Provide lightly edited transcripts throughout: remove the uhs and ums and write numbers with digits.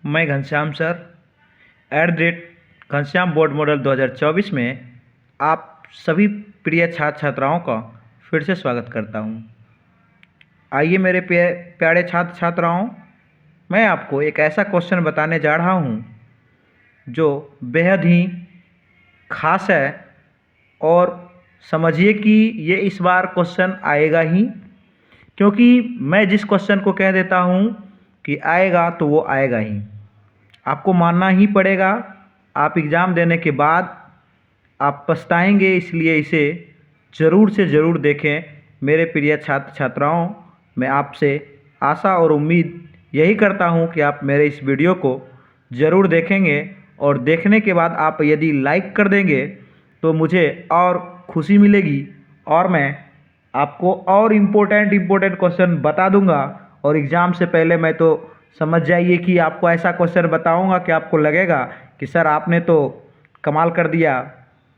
मैं Ghanshyam sir Ghanshyam board model 2024 में आप सभी प्रिय छात्र छात्राओं का फिर से स्वागत करता हूं। आइए मेरे प्यारे छात्र छात्राओं, मैं आपको एक ऐसा क्वेश्चन बताने जा रहा हूं जो बेहद ही खास है और समझिए कि ये इस बार क्वेश्चन आएगा ही, क्योंकि मैं जिस क्वेश्चन को कह देता हूं कि आएगा तो वो आएगा ही, आपको मानना ही पड़ेगा। आप एग्ज़ाम देने के बाद आप पछताएंगे, इसलिए इसे ज़रूर से ज़रूर देखें। मेरे प्रिय छात्र छात्राओं, मैं आपसे आशा और उम्मीद यही करता हूं कि आप मेरे इस वीडियो को ज़रूर देखेंगे और देखने के बाद आप यदि लाइक कर देंगे तो मुझे और खुशी मिलेगी और मैं आपको और इम्पोर्टेंट क्वेश्चन बता दूंगा। और एग्ज़ाम से पहले मैं तो समझ जाइए कि आपको ऐसा क्वेश्चन बताऊंगा कि आपको लगेगा कि सर आपने तो कमाल कर दिया,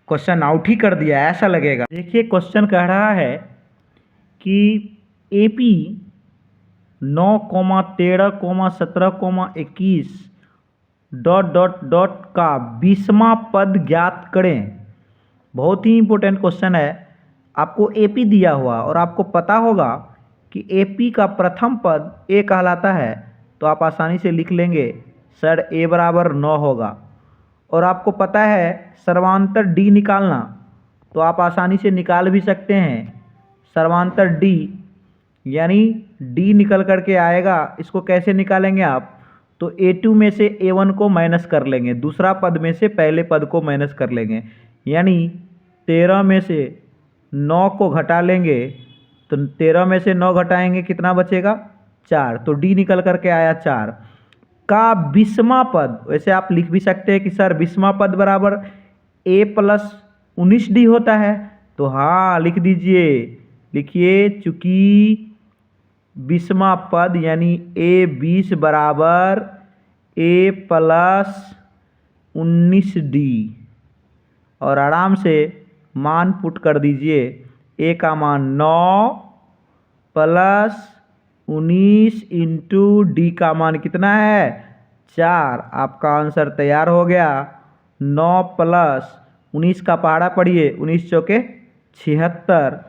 क्वेश्चन आउट ही कर दिया, ऐसा लगेगा। देखिए क्वेश्चन कह रहा है कि AP 9,13,17,21 ... का 20वां पद ज्ञात करें। बहुत ही इम्पोर्टेंट क्वेश्चन है। आपको AP दिया हुआ और आपको पता होगा कि AP का प्रथम पद A कहलाता है, तो आप आसानी से लिख लेंगे सर A बराबर 9 होगा। और आपको पता है सर्वांतर D निकालना, तो आप आसानी से निकाल भी सकते हैं। सर्वांतर D यानी D निकल करके आएगा। इसको कैसे निकालेंगे आप? तो A2 में से A1 को माइनस कर लेंगे, दूसरा पद में से पहले पद को माइनस कर लेंगे, यानी 13 में से 9 को घटा लेंगे, तो 13 में से 9 घटाएंगे कितना बचेगा? 4। तो D निकल करके आया 4 का 20वां पद। वैसे आप लिख भी सकते हैं कि सर 20वां पद बराबर A प्लस 19D होता है, तो हाँ लिख दीजिए। लिखिए, चूंकि 20वां पद यानी A20 बराबर A प्लस 19D, और आराम से मान पुट कर दीजिए। A का मान 9 प्लस 19 इंटू D का मान कितना है? 4। आपका आंसर तैयार हो गया। 9 प्लस 19 का पहाड़ा पढ़िए, 19 चौके 76,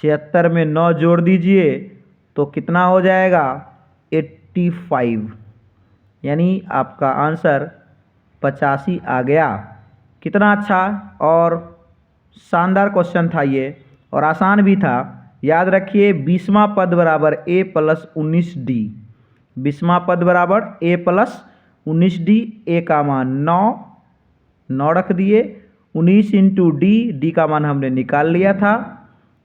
76 में 9 जोड़ दीजिए तो कितना हो जाएगा? 85, यानी आपका आंसर 85 आ गया। कितना अच्छा और शानदार क्वेश्चन था ये, और आसान भी था। याद रखिए 20वां पद बराबर A प्लस 19D। 20वां पद बराबर A प्लस 19D। A का मान 9 रख दिए, 19 इंटू D का मान हमने निकाल लिया था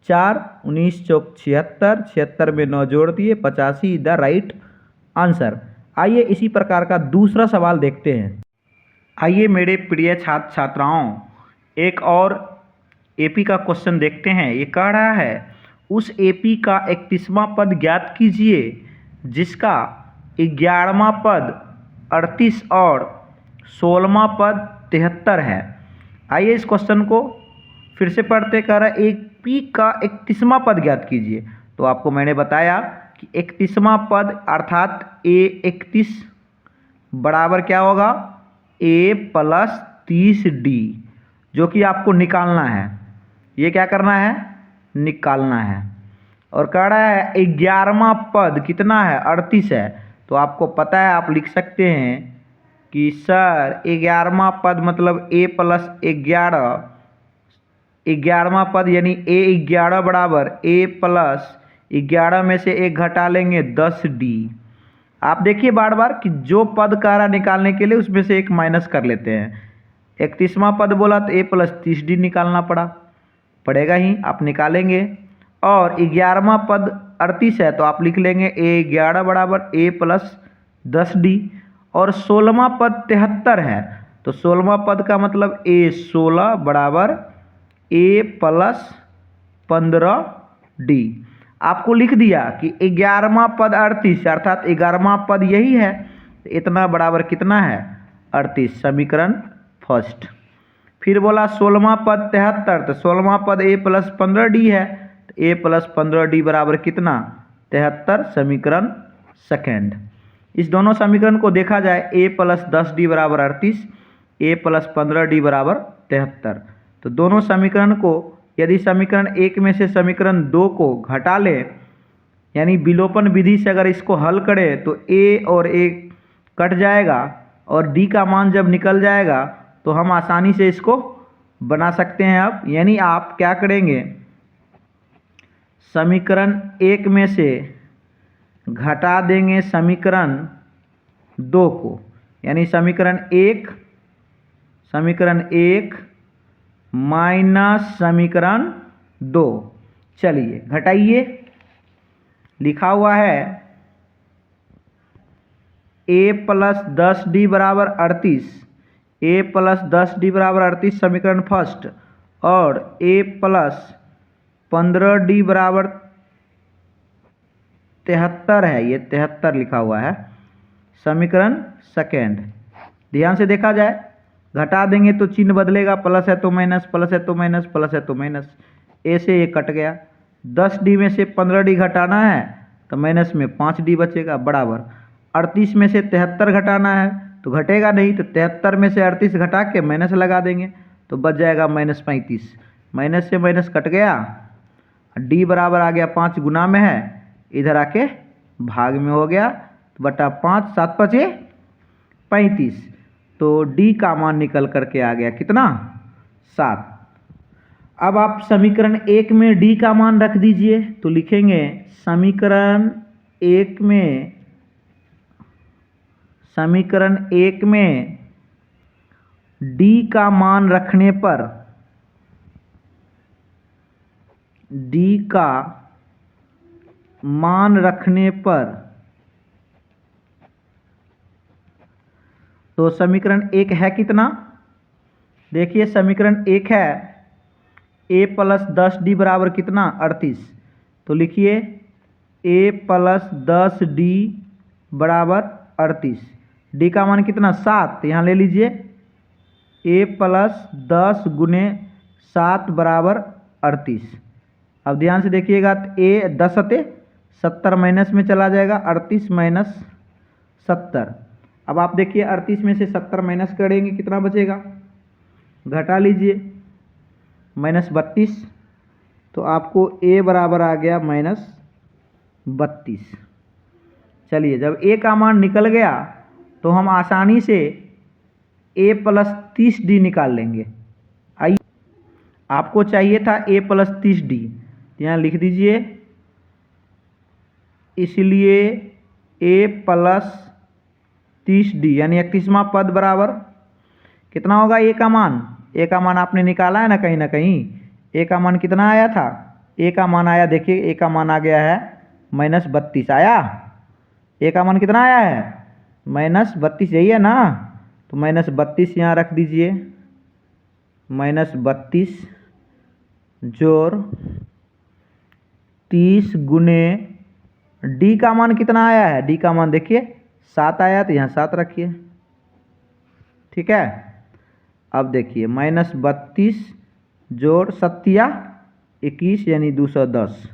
4, 19 चौक 76, 76 में 9 जोड़ दिए, 85 द राइट आंसर। आइए इसी प्रकार का दूसरा सवाल देखते हैं। आइए मेरे प्रिय छात्र छात्राओं, एक और AP का क्वेश्चन देखते हैं। ये कह रहा है उस AP का 31वां पद ज्ञात कीजिए जिसका 11वां पद 38 और 16वां पद 73 है। आइए इस क्वेश्चन को फिर से पढ़ते। कह रहा है AP का 31वां पद ज्ञात कीजिए। तो आपको मैंने बताया कि 31वां पद अर्थात A31 बराबर क्या होगा? A प्लस 30D, जो कि आपको निकालना है। ये क्या करना है? निकालना है। और कह रहा है 11वां पद कितना है? 38 है। तो आपको पता है, आप लिख सकते हैं कि सर 11वां पद मतलब A प्लस 11, 11वां पद यानी A11 बराबर A प्लस 11 में से 1 घटा लेंगे 10D। आप देखिए बार बार कि जो पद कह रहा निकालने के लिए उसमें से 1 माइनस कर लेते हैं। 31वां पद बोला तो A प्लस 30D निकालना पड़ेगा ही, आप निकालेंगे। और 11वां पद 38 है, तो आप लिख लेंगे A11 बराबर A प्लस 10D। और 16वां पद 73 है, तो 16वां पद का मतलब A16 बराबर A प्लस 15D। आपको लिख दिया कि 11वां पद 38 अर्थात 11वां पद यही है, तो इतना बराबर कितना है? 38, समीकरण फर्स्ट। फिर बोला 16वां पद 73, तो 16वां पद A प्लस 15D है, तो A प्लस 15D बराबर कितना? 73, समीकरण सेकेंड। इस दोनों समीकरण को देखा जाए a प्लस 10d बराबर 38, a प्लस 15d बराबर 73। तो दोनों समीकरण को यदि समीकरण 1 में से समीकरण 2 को घटा लें, यानी विलोपन विधि से अगर इसको हल करें तो a और a कट जाएगा और d का मान जब निकल जाएगा तो हम आसानी से इसको बना सकते हैं। अब यानी आप क्या करेंगे, समीकरण 1 में से घटा देंगे समीकरण 2 को, यानी समीकरण 1 माइनस समीकरण 2। चलिए घटाइए, लिखा हुआ है a प्लस 10d बराबर 38, a प्लस 10d बराबर 38 समीकरण फर्स्ट, और a प्लस 15d बराबर 73 है, ये 73 लिखा हुआ है समीकरण सेकेंड। ध्यान से देखा जाए, घटा देंगे तो चिन्ह बदलेगा, प्लस है तो माइनस, प्लस है तो माइनस, प्लस है तो माइनस, ए से ये कट गया। 10d में से 15d घटाना है तो माइनस में 5d बचेगा बराबर। 38 में से 73 घटाना है तो घटेगा नहीं, तो 73 में से 38 घटा के माइनस लगा देंगे तो बच जाएगा -35। माइनस से माइनस कट गया, d बराबर आ गया 5 गुना में है, इधर आके भाग में हो गया, तो बटा 5, 7 5 35। तो d का मान निकल करके आ गया कितना, 7। अब आप समीकरण 1 में d का मान रख दीजिए, तो लिखेंगे समीकरण 1 में d का मान रखने पर, तो समीकरण 1 है कितना, देखिए समीकरण 1 है a प्लस 10d बराबर कितना, 38। तो लिखिए a प्लस 10d बराबर 38, d का मान कितना, 7, यहाँ ले लीजिए a प्लस 10 गुने 7 बराबर 38। अब ध्यान से देखिएगा, तो a 10 सते 70 माइनस में चला जाएगा, 38 माइनस 70। अब आप देखिए 38 में से 70 माइनस करेंगे कितना बचेगा, घटा लीजिए -32, तो आपको a बराबर आ गया -32। चलिए जब a का मान निकल गया तो हम आसानी से a प्लस 30d निकाल लेंगे। आइए, आपको चाहिए था a प्लस 30d, यहाँ लिख दीजिए, इसलिए a प्लस 30d यानी 31वां पद बराबर कितना होगा, a का मान, a का मान आपने निकाला है ना कहीं, a का मान कितना आया था, a का मान आया, देखिए a का मान आ गया है -32 आया, a का मान कितना आया है -32, यही है ना, तो -32 यहाँ रख दीजिए, -32 जोड़ 30 गुने d का मान कितना आया है, d का मान देखिए 7 आया, तो यहाँ 7 रखिए, ठीक है। अब देखिए -32 जोड़ 7 या 21 यानी 210,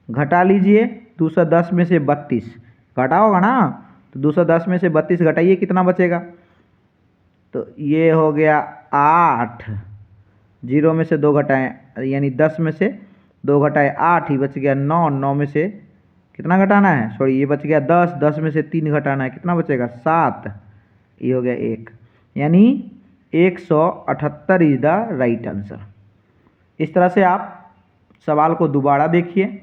घटा लीजिए 210 में से 32 घटा होगा ना, तो 210 में से 32 घटाइए कितना बचेगा, तो ये हो गया 8, 0 में से 2 घटाएं यानी 10 में से 2 घटाए 8 ही बच गया, 9, 9 में से कितना घटाना है, सॉरी ये बच गया 10, 10 में से 3 घटाना है, कितना बचेगा 7, ये हो गया 1, यानी 178 इज द राइट आंसर। इस तरह से आप सवाल को दोबारा देखिए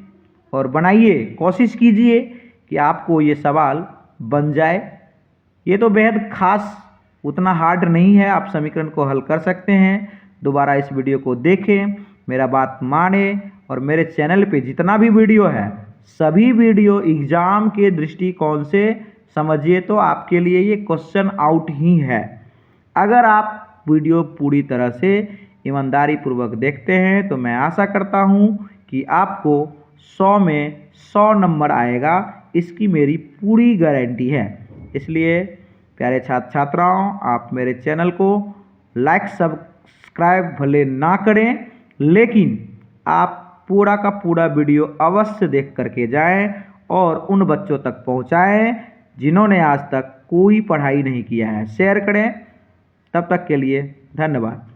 और बनाइए, कोशिश कीजिए कि आपको ये सवाल बन जाए। ये तो बेहद खास, उतना हार्ड नहीं है, आप समीकरण को हल कर सकते हैं। दोबारा इस वीडियो को देखें, मेरा बात माने, और मेरे चैनल पे जितना भी वीडियो है सभी वीडियो एग्ज़ाम के दृष्टिकोण से समझिए, तो आपके लिए ये क्वेश्चन आउट ही है। अगर आप वीडियो पूरी तरह से ईमानदारी पूर्वक देखते हैं तो मैं आशा करता हूँ कि आपको 100 में 100 नंबर आएगा, इसकी मेरी पूरी गारंटी है। इसलिए प्यारे छात्र छात्राओं, आप मेरे चैनल को लाइक सब्सक्राइब भले ना करें, लेकिन आप पूरा का पूरा वीडियो अवश्य देख करके जाएं और उन बच्चों तक पहुंचाएं जिन्होंने आज तक कोई पढ़ाई नहीं किया है। शेयर करें। तब तक के लिए धन्यवाद।